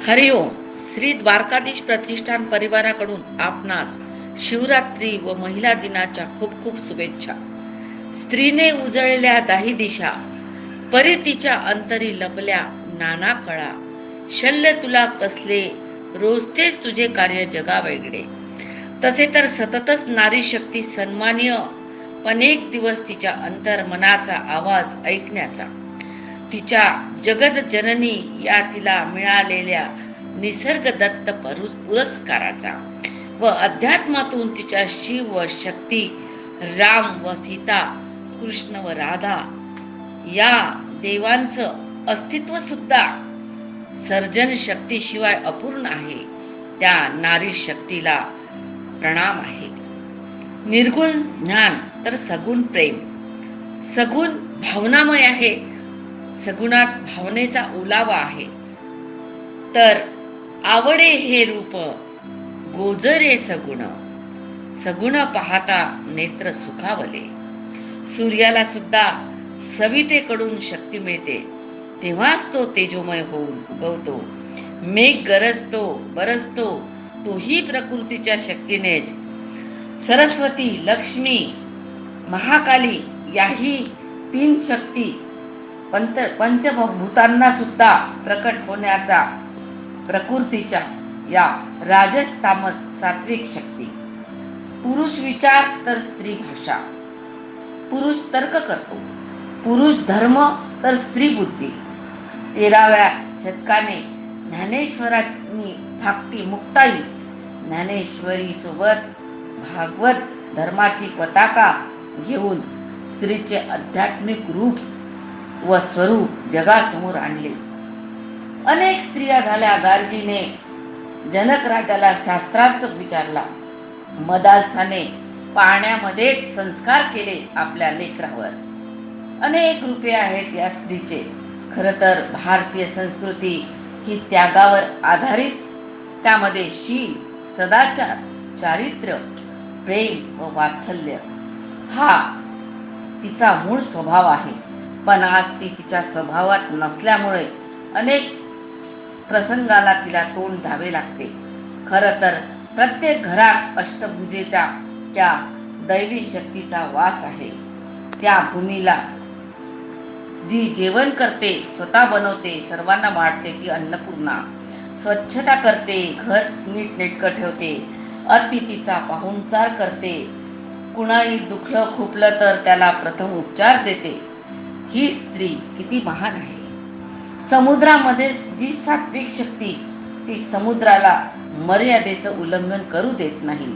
हरिओम. श्री द्वारकाधीश प्रतिष्ठान परिवाराकडून आपणास शिवरात्री व महिला दिनाच्या खूप खूप शुभेच्छा. स्त्रीने उजळलेल्या दाही दिशा, परी तिच्या अंतरी लपल्या नाना कळा. शल्य तुला कसले, रोज तेच तुझे कार्य जगा वेगळे. तसे तर सततच नारी शक्ती सन्माननीय, पण एक दिवस तिच्या अंतर्मनाचा आवाज ऐकण्याचा, तिच्या जगद जननी या तिला मिळालेल्या निसर्ग दत्त पुरस्काराचा व अध्यात्मातून तिच्या शिव व शक्ती, राम व सीता, कृष्ण व राधा या देवांचं अस्तित्व सुद्धा सर्जन शक्तीशिवाय अपूर्ण आहे. त्या नारी शक्तीला प्रणाम आहे. निर्गुण ज्ञान तर सगुण प्रेम, सगुण भावनामय आहे. सगुणात भावनेचा ओलावा आहे. तर आवडे हे रूप गोजरे सगुण, सगुण पाहता नेत्र सुखावले. सूर्याला सुद्धा सवितेकडून शक्ती मिळते, तेव्हाच तो तेजोमय होऊन उगवतो. मेघ गरजतो बरसतो तोही प्रकृतीच्या शक्तीनेच. सरस्वती, लक्ष्मी, महाकाली याही तीन शक्ती पंचभूतांना सुद्धा प्रकट होण्याचा प्रकृतीच्या या राजस तामस सात्विक शक्ती. पुरुष विचार तर स्त्री भाषा, पुरुष तर्क करतो, पुरुष धर्म तर स्त्री बुद्धी. 13व्या शतकाने ज्ञानेश्वरांनी धाकटी मुक्ताई ज्ञानेश्वरी सोबत भागवत धर्माची पताका घेऊन स्त्रीचे आध्यात्मिक रूप व स्वरूप जगासमोर आणले. अनेक स्त्रिया झाल्या गार्गीने जनक राजाला शास्त्रार्थ विचारला. मदालसाने पाण्यामध्येच संस्कार केले आपल्या लेकरावर. अनेक रूपे आहेत या स्त्रीचे. खरं तर भारतीय संस्कृती ही त्यागावर आधारित, त्यामध्ये शील, सदाचार, चारित्र्य, प्रेम व वात्सल्य हा तिचा मूळ स्वभाव आहे. पण आज ती तिच्या स्वभावात नसल्यामुळे अनेक प्रसंगाला तिला तोंड द्यावे लागते. खरं तर प्रत्येक घरात अष्टभुजेच्या त्या दैवी शक्तीचा वास आहे. त्या भूमीला जी जेवण करते, स्वतः बनवते, सर्वांना वाढते ती अन्नपूर्णा. स्वच्छता करते, घर नीटनेटकं ठेवते, अतिथीचा पाहुणचार करते, कुणाही दुखलं खुपलं तर त्याला प्रथम उपचार देते. ही स्त्री किती महान आहे. समुद्रामध्ये जी सात्विक शक्ती, ती समुद्राला मर्यादेचं उल्लंघन करू देत नाही.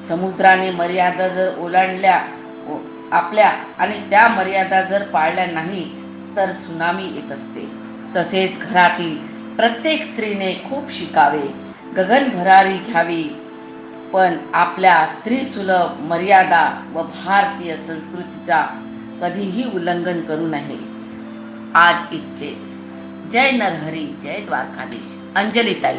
समुद्राने मर्यादा जर ओलांडल्या आपल्या आणि त्या मर्यादा जर पाळल्या नाही तर सुनामी येत असते. तसेच घरातील प्रत्येक स्त्रीने खूप शिकावे, गगनभरारी घ्यावी, पण आपल्या स्त्रीसुलभ मर्यादा व भारतीय संस्कृतीचा कधीही उल्लंघन करू नये. आज इतकेच. जय नरहरी, जय द्वारकाधीश. अंजलीताई.